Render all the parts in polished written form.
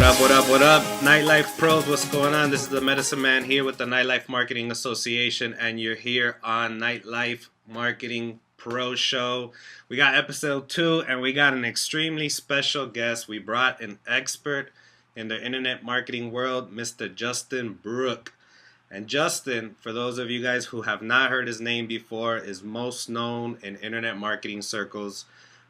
What up? Nightlife pros, what's going on? This is the Medicine Man here with the Nightlife Marketing Association, and you're here on Nightlife Marketing Pro Show. We got episode 2, and we got an extremely special guest. We brought an expert in the internet marketing world, Mr. Justin Brooke. And Justin, for those of you guys who have not heard his name before, is most known in internet marketing circles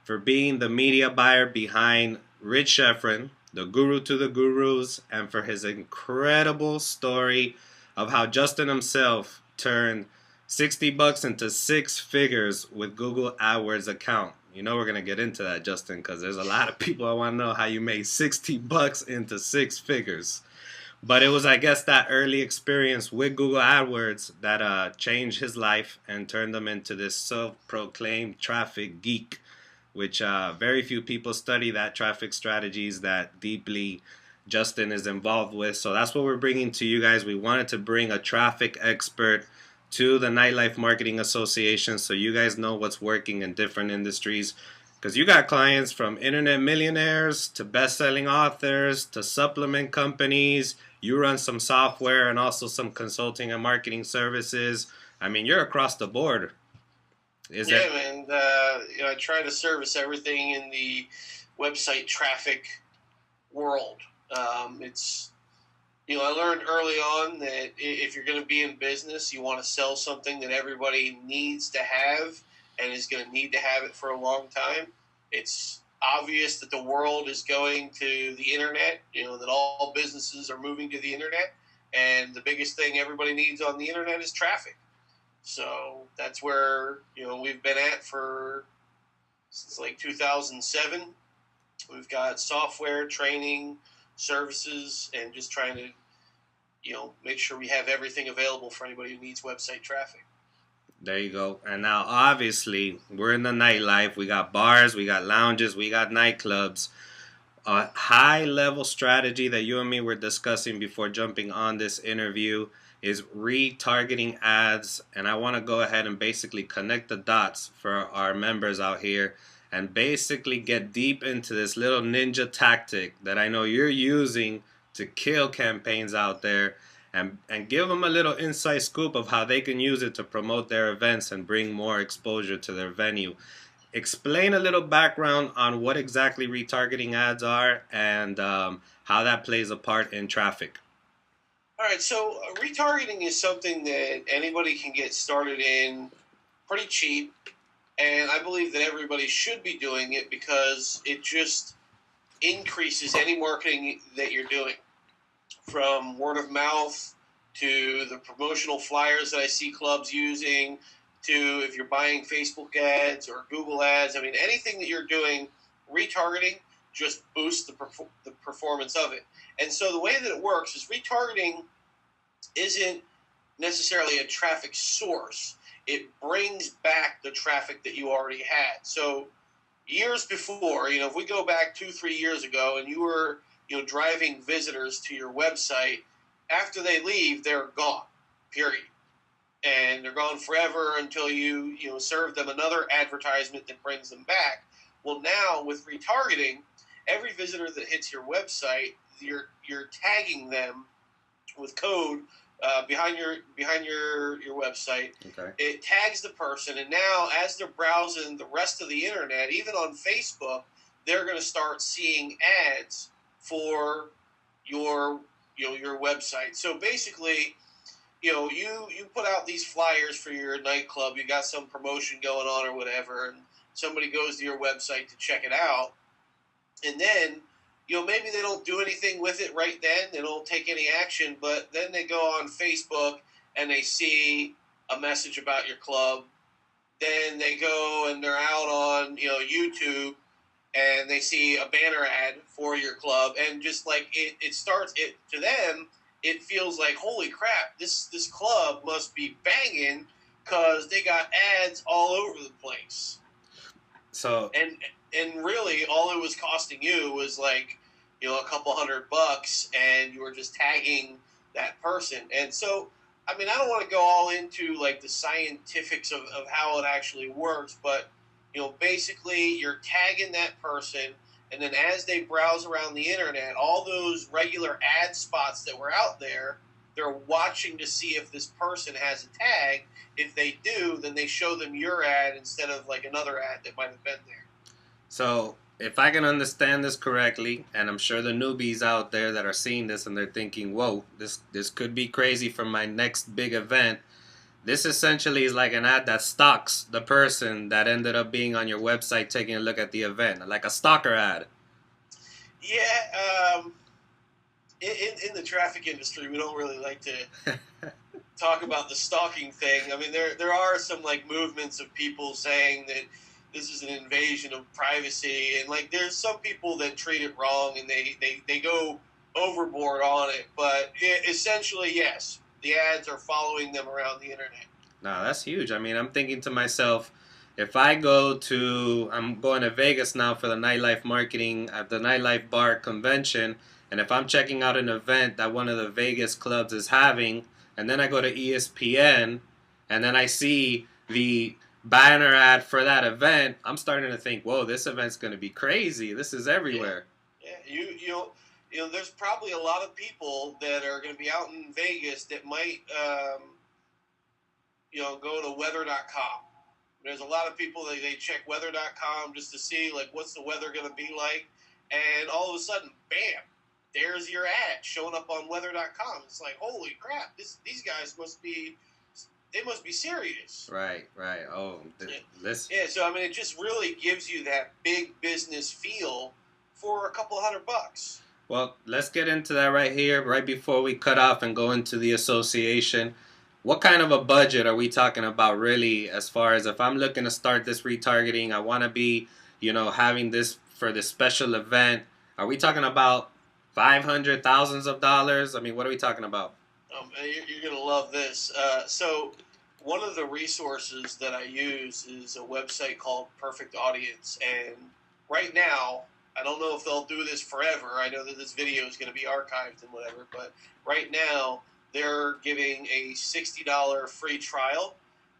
for being the media buyer behind Rich Schefren, the guru to the gurus, and for his incredible story of how Justin himself turned $60 into 6 figures with Google Adwords account. You know we're going to get into that, Justin, because there's a lot of people I want to know how you made $60 into 6 figures. But it was, I guess, that early experience with Google AdWords that changed his life and turned him into this self-proclaimed traffic geek, which very few people study that traffic strategies that deeply Justin is involved with. So that's what we're bringing to you guys. We wanted to bring a traffic expert to the Nightlife Marketing Association so you guys know what's working in different industries. Because you got clients from internet millionaires to best-selling authors to supplement companies. You run some software and also some consulting and marketing services. I mean, you're across the board. Man. I try to service everything in the website traffic world. I learned early on that if you're going to be in business, you want to sell something that everybody needs to have and is going to need to have it for a long time. It's obvious that the world is going to the internet, that all businesses are moving to the internet, and the biggest thing everybody needs on the internet is traffic. So that's where, we've been at since like 2007. We've got software, training, services, and just trying to, make sure we have everything available for anybody who needs website traffic. There you go. And now, obviously, we're in the nightlife. We got bars, we got lounges, we got nightclubs. A high-level strategy that you and me were discussing before jumping on this interview is retargeting ads. And I want to go ahead and basically connect the dots for our members out here and basically get deep into this little ninja tactic that I know you're using to kill campaigns out there. And give them a little inside scoop of how they can use it to promote their events and bring more exposure to their venue. Explain a little background on what exactly retargeting ads are and how that plays a part in traffic. All right, so retargeting is something that anybody can get started in pretty cheap, and I believe that everybody should be doing it because it just increases any marketing that you're doing. From word of mouth to the promotional flyers that I see clubs using to if you're buying Facebook ads or Google ads. I mean, anything that you're doing, retargeting just boosts the performance of it. And so the way that it works is retargeting isn't necessarily a traffic source. It brings back the traffic that you already had. So years before, if we go back 2-3 years ago and you were driving visitors to your website, after they leave, they're gone, period. And they're gone forever until you serve them another advertisement that brings them back. Well, now with retargeting, every visitor that hits your website, you're tagging them with code behind your website. Okay. It tags the person, and now as they're browsing the rest of the internet, even on Facebook, they're going to start seeing ads for your website. So basically, you put out these flyers for your nightclub, you got some promotion going on or whatever, and somebody goes to your website to check it out, and then maybe they don't do anything with it right then, they don't take any action, but then they go on Facebook and they see a message about your club, then they go and they're out on YouTube and they see a banner ad for your club, and just like it starts, to them, it feels like, holy crap, this club must be banging because they got ads all over the place. So and really, all it was costing you was like, a couple $100, and you were just tagging that person. And so, I mean, I don't want to go all into like the scientifics of how it actually works, but basically you're tagging that person And then as they browse around the internet, all those regular ad spots that were out there, they're watching to see if this person has a tag. If they do, then they show them your ad instead of like another ad that might have been there. So if I can understand this correctly, and I'm sure the newbies out there that are seeing this and they're thinking, whoa, this could be crazy for my next big event. This essentially is like an ad that stalks the person that ended up being on your website taking a look at the event, like a stalker ad. Yeah, in the traffic industry, we don't really like to talk about the stalking thing. I mean, there are some like movements of people saying that this is an invasion of privacy, and like there's some people that treat it wrong and they go overboard on it. But essentially, yes, the ads are following them around the internet. No, that's huge. I mean, I'm thinking to myself, if I'm going to Vegas now for the Nightlife Marketing at the Nightlife Bar convention, and if I'm checking out an event that one of the Vegas clubs is having, and then I go to ESPN, and then I see the banner ad for that event, I'm starting to think, whoa, this event's going to be crazy. This is everywhere. Yeah, you know, there's probably a lot of people that are going to be out in Vegas that might, go to weather.com. There's a lot of people that they check weather.com just to see like what's the weather going to be like, and all of a sudden, bam, there's your ad showing up on weather.com. It's like, holy crap, these guys must be serious. Right. Oh, listen. Yeah, so I mean, it just really gives you that big business feel for a couple $100. Well, let's get into that right here, right before we cut off and go into the association. What kind of a budget are we talking about really, as far as if I'm looking to start this retargeting, I want to be, having this for this special event. Are we talking about 500, thousands of dollars? I mean, what are we talking about? You're going to love this. So one of the resources that I use is a website called Perfect Audience. And right now, I don't know if they'll do this forever. I know that this video is going to be archived and whatever. But right now, they're giving a $60 free trial.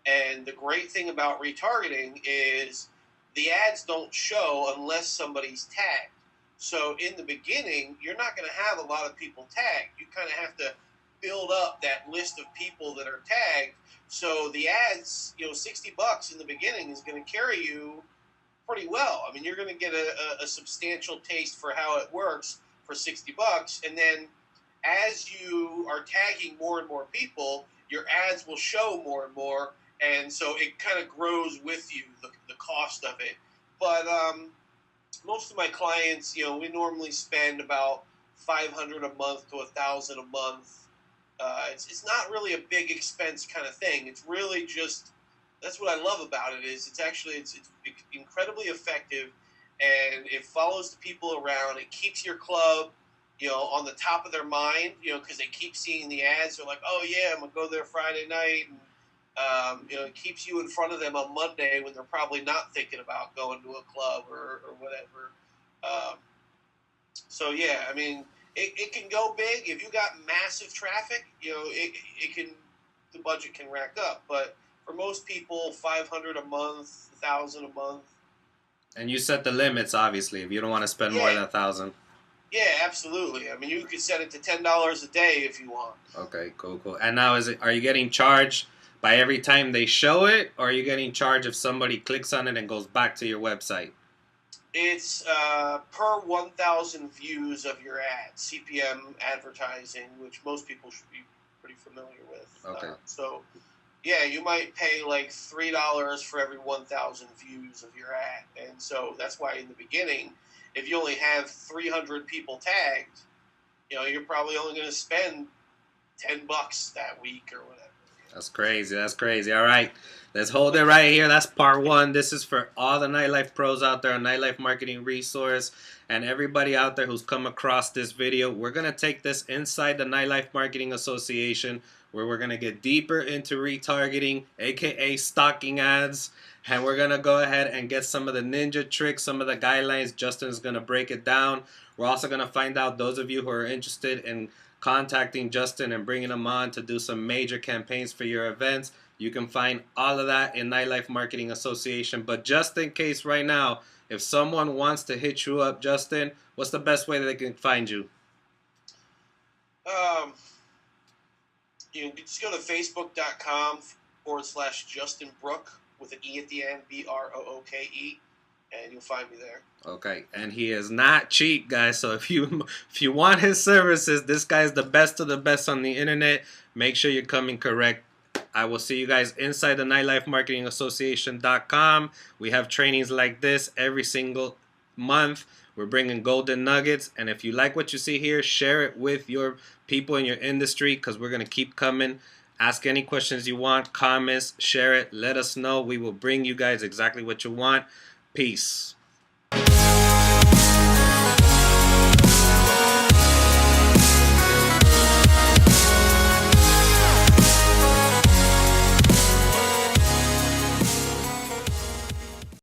And the great thing about retargeting is the ads don't show unless somebody's tagged. So in the beginning, you're not going to have a lot of people tagged. You kind of have to build up that list of people that are tagged. So the ads, $60 in the beginning is going to carry you pretty well. I mean, you're going to get a substantial taste for how it works for $60. And then as you are tagging more and more people, your ads will show more and more. And so it kind of grows with you, the cost of it. But most of my clients, we normally spend about $500 a month to $1,000 a month. It's not really a big expense kind of thing. It's really just, that's what I love about it is it's incredibly effective, and it follows the people around. It keeps your club, on the top of their mind, because they keep seeing the ads. They're like, oh yeah, I'm gonna go there Friday night, and it keeps you in front of them on Monday when they're probably not thinking about going to a club or whatever. So yeah, I mean, it can go big if you got massive traffic. The budget can rack up, but for most people, $500 a month, $1,000 a month. And you set the limits, obviously, if you don't want to spend more than $1,000. Yeah, absolutely. I mean, you could set it to $10 a day if you want. Okay, cool. And now, are you getting charged by every time they show it, or are you getting charged if somebody clicks on it and goes back to your website? It's per 1,000 views of your ad, CPM advertising, which most people should be pretty familiar with. Okay. So, yeah, you might pay like $3 for every 1,000 views of your ad. And so that's why in the beginning, if you only have 300 people tagged, you're probably only going to spend $10 that week or whatever. That's crazy. All right, let's hold it right here. That's part one. This is for all the nightlife pros out there, a nightlife marketing resource, and everybody out there who's come across this video. We're going to take this inside the Nightlife Marketing Association, where we're going to get deeper into retargeting, aka stalking ads, and we're going to go ahead and get some of the ninja tricks, some of the guidelines. Justin is going to break it down. We're also going to find out, those of you who are interested in contacting Justin and bringing him on to do some major campaigns for your events, you can find all of that in Nightlife Marketing Association. But just in case right now, If someone wants to hit you up, Justin, what's the best way that they can find you? You can just go to facebook.com/Justin Brooke with an E at the end, Brooke, and you'll find me there. Okay, and he is not cheap, guys. So if you want his services, this guy's the best of the best on the internet. Make sure you're coming correct. I will see you guys inside the Nightlife Marketing Association.com. We have trainings like this every single month. We're bringing golden nuggets, and if you like what you see here, share it with your people in your industry, because we're going to keep coming. Ask any questions you want, comments, share it, let us know. We will bring you guys exactly what you want. Peace.